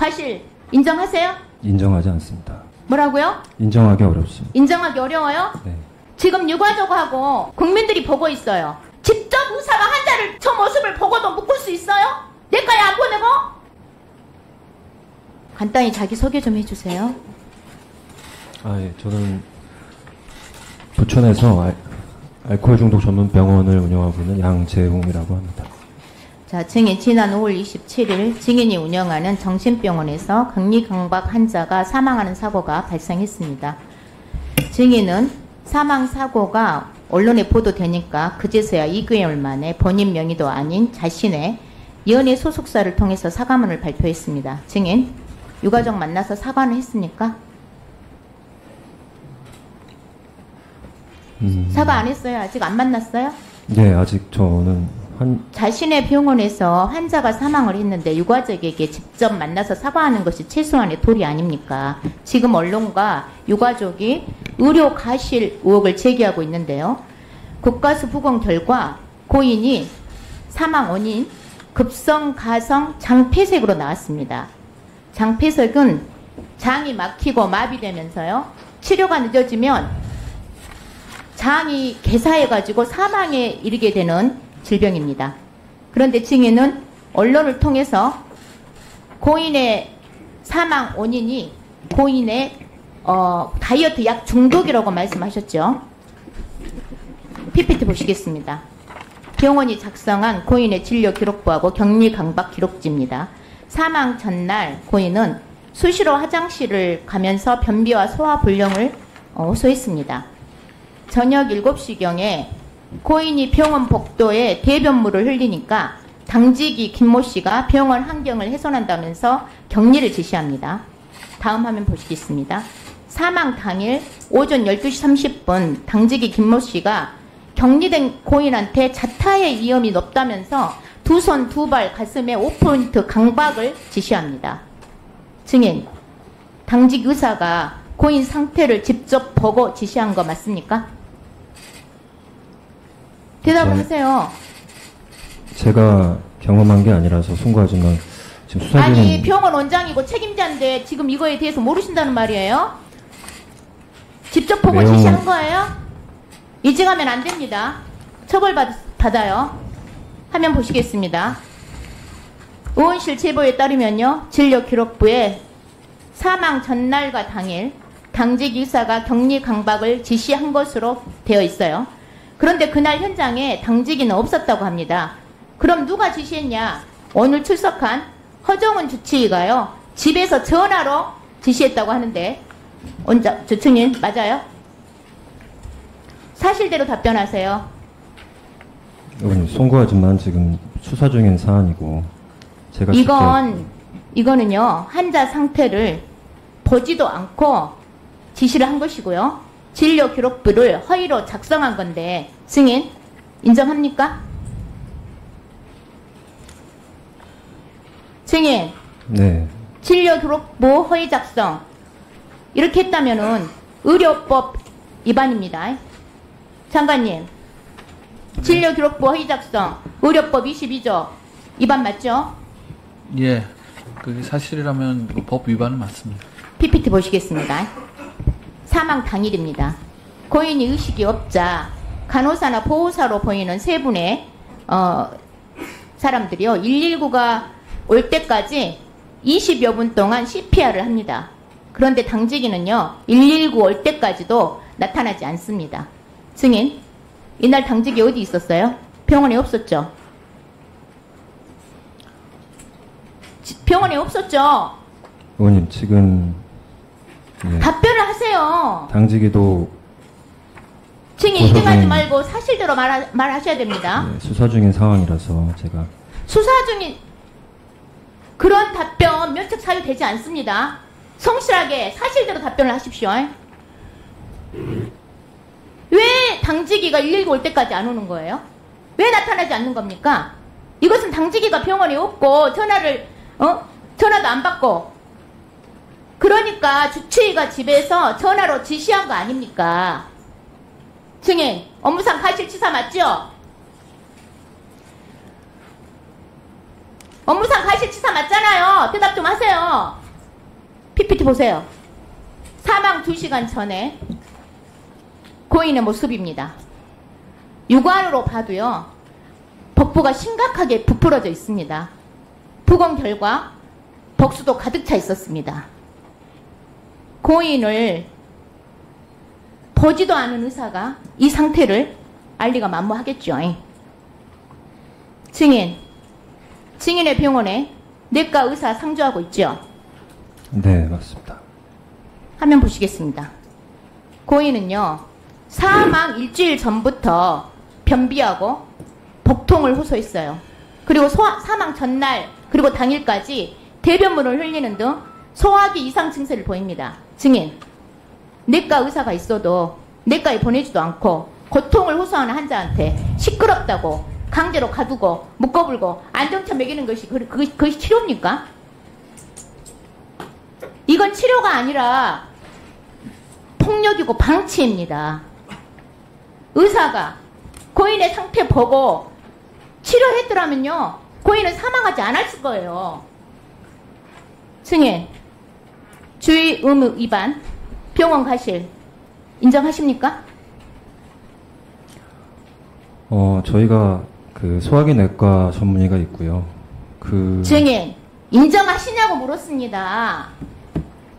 과실 인정하세요? 인정하지 않습니다. 뭐라고요? 인정하기 어렵습니다. 인정하기 어려워요? 네. 지금 유가족하고 국민들이 보고 있어요. 직접 의사가 환자를 저 모습을 보고도 묶을 수 있어요? 내과에 안 보내고? 간단히 자기소개 좀 해주세요. 예. 저는 부천에서 알코올 중독 전문 병원을 운영하고 있는 양재웅이라고 합니다. 자, 증인 지난 5월 27일 증인이 운영하는 정신병원에서 격리강박 환자가 사망하는 사고가 발생했습니다. 증인은 사망 사고가 언론에 보도되니까 그제서야 2개월 만에 본인 명의도 아닌 자신의 연예 소속사를 통해서 사과문을 발표했습니다. 증인, 유가족 만나서 사과는 했습니까? 사과 안 했어요? 아직 안 만났어요? 네, 아직 저는 자신의 병원에서 환자가 사망을 했는데 유가족에게 직접 만나서 사과하는 것이 최소한의 도리 아닙니까? 지금 언론과 유가족이 의료 과실 의혹을 제기하고 있는데요. 국가수 부검 결과 고인이 사망 원인 급성 가성 장폐색으로 나왔습니다. 장폐색은 장이 막히고 마비되면서요. 치료가 늦어지면 장이 개사해가지고 사망에 이르게 되는 질병입니다. 그런데 증인은 언론을 통해서 고인의 사망 원인이 고인의 다이어트 약 중독이라고 말씀하셨죠. PPT 보시겠습니다. 병원이 작성한 고인의 진료 기록부하고 격리 강박 기록지입니다. 사망 전날 고인은 수시로 화장실을 가면서 변비와 소화 불량을 호소했습니다. 저녁 7시경에 고인이 병원 복도에 대변물을 흘리니까 당직이 김모 씨가 병원 환경을 훼손한다면서 격리를 지시합니다. 다음 화면 보시겠습니다. 사망 당일 오전 12시 30분 당직이 김모 씨가 격리된 고인한테 자타의 위험이 높다면서 두 손 두 발 가슴에 5포인트 강박을 지시합니다. 증인, 당직 의사가 고인 상태를 직접 보고 지시한 거 맞습니까? 대답을 하세요. 제가 경험한 게 아니라서 송구하지만 지금 수사 중인... 아니, 병원 원장이고 책임자인데 지금 이거에 대해서 모르신다는 말이에요? 직접 보고 지시한 거예요? 이직하면 안 됩니다. 처벌받아요. 화면 보시겠습니다. 의원실 제보에 따르면요. 진료기록부에 사망 전날과 당일 당직 의사가 격리 강박을 지시한 것으로 되어 있어요. 그런데 그날 현장에 당직인은 없었다고 합니다. 그럼 누가 지시했냐? 오늘 출석한 허정은 주치의가요. 집에서 전화로 지시했다고 하는데 저 증인 맞아요? 사실대로 답변하세요. 의원님, 송구하지만 지금 수사 중인 사안이고 제가 이거는요. 환자 상태를 보지도 않고 지시를 한 것이고요. 진료 기록부를 허위로 작성한 건데 증인 인정합니까? 증인. 네. 진료 기록부 허위 작성 이렇게 했다면은 의료법 위반입니다. 장관님, 진료 기록부 허위 작성 의료법 22조 위반 맞죠? 예, 그게 사실이라면 법 위반은 맞습니다. PPT 보시겠습니다. 사망 당일입니다. 고인이 의식이 없자 간호사나 보호사로 보이는 세 분의 사람들이요. 119가 올 때까지 20여 분 동안 CPR을 합니다. 그런데 당직인은요. 119 올 때까지도 나타나지 않습니다. 증인, 이날 당직이 어디 있었어요? 병원에 없었죠? 병원에 없었죠? 의원님, 지금 네. 답변을 하세요. 당직이도 증인 이등하지 말고 사실대로 말하셔야 됩니다. 네, 수사 중인 상황이라서 제가 수사 중인 그런 답변 면책 사유되지 않습니다. 성실하게 사실대로 답변을 하십시오. 왜 당직이가 119 올 때까지 안 오는 거예요? 왜 나타나지 않는 겁니까? 이것은 당직이가 병원에 없고 전화도 안 받고 그러니까 주치의가 집에서 전화로 지시한 거 아닙니까? 증인, 업무상 과실치사 맞죠? 업무상 과실치사 맞잖아요. 대답 좀 하세요. PPT 보세요. 사망 2시간 전에 고인의 모습입니다. 육안으로 봐도요, 복부가 심각하게 부풀어져 있습니다. 부검 결과 복수도 가득 차 있었습니다. 고인을 보지도 않은 의사가 이 상태를 알리가 만무하겠죠. 증인의 병원에 내과 의사 상주하고 있죠? 네, 맞습니다. 화면 보시겠습니다. 고인은요, 사망 일주일 전부터 변비하고 복통을 호소했어요. 그리고 사망 전날 그리고 당일까지 대변물을 흘리는 등 소화기 이상 증세를 보입니다. 증인, 내과 의사가 있어도 내과에 보내지도 않고 고통을 호소하는 환자한테 시끄럽다고 강제로 가두고 묶어불고 안정차 먹이는 것이 그것이 치료입니까? 이건 치료가 아니라 폭력이고 방치입니다. 의사가 고인의 상태 보고 치료했더라면요, 고인은 사망하지 않았을 거예요. 증인, 주의 의무 위반, 병원 가실 인정하십니까? 저희가 그 소화기 내과 전문의가 있고요. 증인, 인정하시냐고 물었습니다.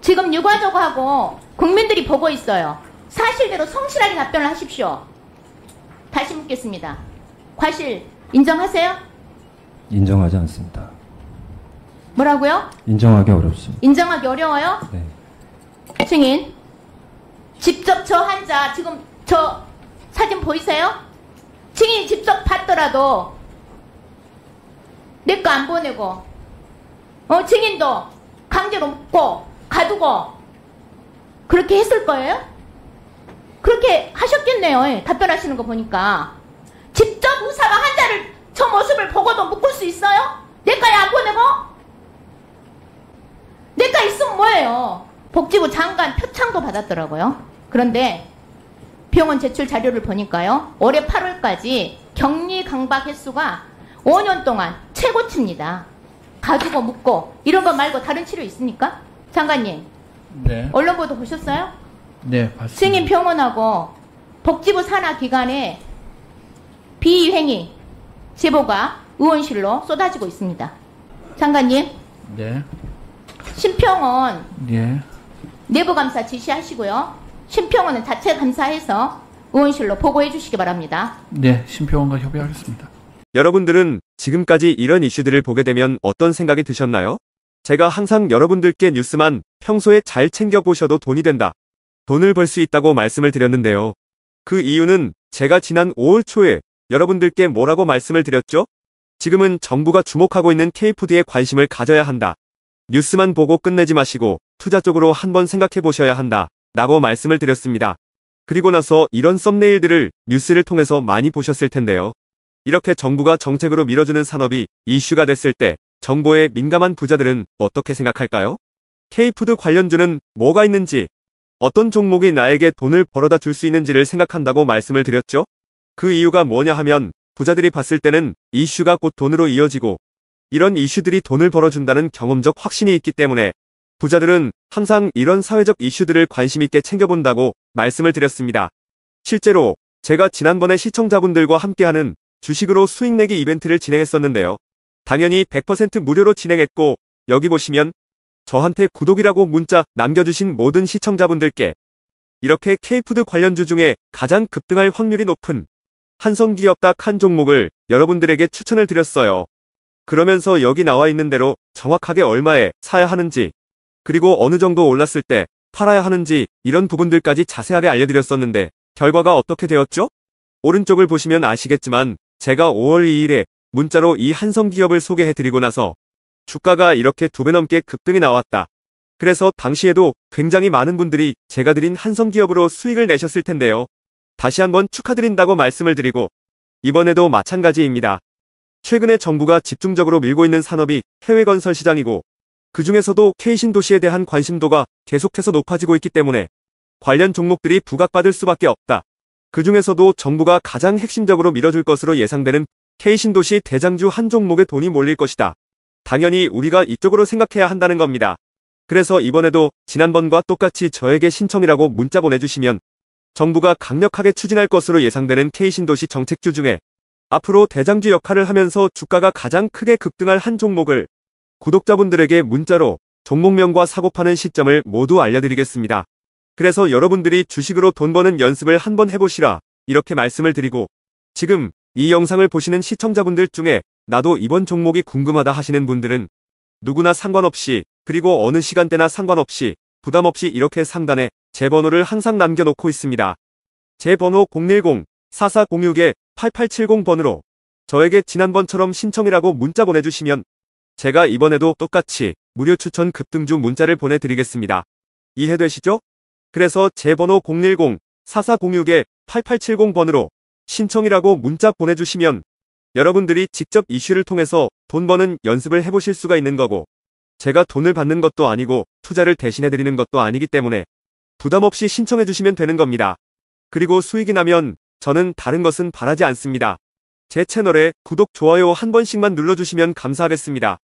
지금 유가족하고 국민들이 보고 있어요. 사실대로 성실하게 답변을 하십시오. 다시 묻겠습니다. 과실 인정하세요? 인정하지 않습니다. 뭐라고요? 인정하기 어렵습니다. 인정하기 어려워요? 네. 증인, 직접 저 환자 지금 저 사진 보이세요? 증인이 직접 봤더라도 내 거 안 보내고 증인도 강제로 묶고 가두고 그렇게 했을 거예요? 그렇게 하셨겠네요. 답변하시는 거 보니까. 직접 의사가 환자를 저 모습을 보고도 묶을 수 있어요? 내과에 안 보내고? 내과 있으면 뭐예요? 복지부 장관 표창도 받았더라고요. 그런데 병원 제출 자료를 보니까요, 올해 8월까지 격리 강박 횟수가 5년 동안 최고치입니다. 가두고 묶고 이런 거 말고 다른 치료 있습니까? 장관님. 네. 언론 보도 보셨어요? 네, 봤습니다. 승인 병원하고 복지부 산하 기관에 비행위 제보가 의원실로 쏟아지고 있습니다. 장관님. 네. 심평원 네. 내부감사 지시하시고요. 심평원은 자체 감사해서 의원실로 보고해 주시기 바랍니다. 네, 심평원과 협의하겠습니다. 여러분들은 지금까지 이런 이슈들을 보게 되면 어떤 생각이 드셨나요? 제가 항상 여러분들께 뉴스만 평소에 잘 챙겨보셔도 돈이 된다, 돈을 벌 수 있다고 말씀을 드렸는데요. 그 이유는 제가 지난 5월 초에 여러분들께 뭐라고 말씀을 드렸죠? 지금은 정부가 주목하고 있는 K푸드에 관심을 가져야 한다. 뉴스만 보고 끝내지 마시고 투자 쪽으로 한번 생각해 보셔야 한다 라고 말씀을 드렸습니다. 그리고 나서 이런 썸네일들을 뉴스를 통해서 많이 보셨을 텐데요. 이렇게 정부가 정책으로 밀어주는 산업이 이슈가 됐을 때 정보에 민감한 부자들은 어떻게 생각할까요? K푸드 관련주는 뭐가 있는지, 어떤 종목이 나에게 돈을 벌어다 줄 수 있는지를 생각한다고 말씀을 드렸죠? 그 이유가 뭐냐 하면 부자들이 봤을 때는 이슈가 곧 돈으로 이어지고 이런 이슈들이 돈을 벌어준다는 경험적 확신이 있기 때문에 부자들은 항상 이런 사회적 이슈들을 관심 있게 챙겨본다고 말씀을 드렸습니다. 실제로 제가 지난번에 시청자분들과 함께하는 주식으로 수익 내기 이벤트를 진행했었는데요. 당연히 100% 무료로 진행했고, 여기 보시면 저한테 구독이라고 문자 남겨주신 모든 시청자분들께 이렇게 K푸드 관련주 중에 가장 급등할 확률이 높은 한성기업 딱 한 종목을 여러분들에게 추천을 드렸어요. 그러면서 여기 나와 있는 대로 정확하게 얼마에 사야 하는지, 그리고 어느 정도 올랐을 때 팔아야 하는지 이런 부분들까지 자세하게 알려드렸었는데 결과가 어떻게 되었죠? 오른쪽을 보시면 아시겠지만 제가 5월 2일에 문자로 이 한성기업을 소개해드리고 나서 주가가 이렇게 2배 넘게 급등이 나왔다. 그래서 당시에도 굉장히 많은 분들이 제가 드린 한성기업으로 수익을 내셨을 텐데요. 다시 한번 축하드린다고 말씀을 드리고 이번에도 마찬가지입니다. 최근에 정부가 집중적으로 밀고 있는 산업이 해외 건설 시장이고 그 중에서도 K신도시에 대한 관심도가 계속해서 높아지고 있기 때문에 관련 종목들이 부각받을 수밖에 없다. 그 중에서도 정부가 가장 핵심적으로 밀어줄 것으로 예상되는 K신도시 대장주 한 종목에 돈이 몰릴 것이다. 당연히 우리가 이쪽으로 생각해야 한다는 겁니다. 그래서 이번에도 지난번과 똑같이 저에게 신청이라고 문자 보내주시면 정부가 강력하게 추진할 것으로 예상되는 K신도시 정책주 중에 앞으로 대장주 역할을 하면서 주가가 가장 크게 급등할 한 종목을 구독자분들에게 문자로 종목명과 사고 파는 시점을 모두 알려드리겠습니다. 그래서 여러분들이 주식으로 돈 버는 연습을 한번 해보시라 이렇게 말씀을 드리고, 지금 이 영상을 보시는 시청자분들 중에 나도 이번 종목이 궁금하다 하시는 분들은 누구나 상관없이, 그리고 어느 시간대나 상관없이 부담없이 이렇게 상단에 제 번호를 항상 남겨놓고 있습니다. 제 번호 010-4406-8870번으로 저에게 지난번처럼 신청이라고 문자 보내주시면 제가 이번에도 똑같이 무료 추천 급등주 문자를 보내드리겠습니다. 이해되시죠? 그래서 제 번호 010-4406-8870번으로 신청이라고 문자 보내주시면 여러분들이 직접 이슈를 통해서 돈 버는 연습을 해보실 수가 있는 거고, 제가 돈을 받는 것도 아니고 투자를 대신해드리는 것도 아니기 때문에 부담없이 신청해주시면 되는 겁니다. 그리고 수익이 나면 저는 다른 것은 바라지 않습니다. 제 채널에 구독, 좋아요 한 번씩만 눌러주시면 감사하겠습니다.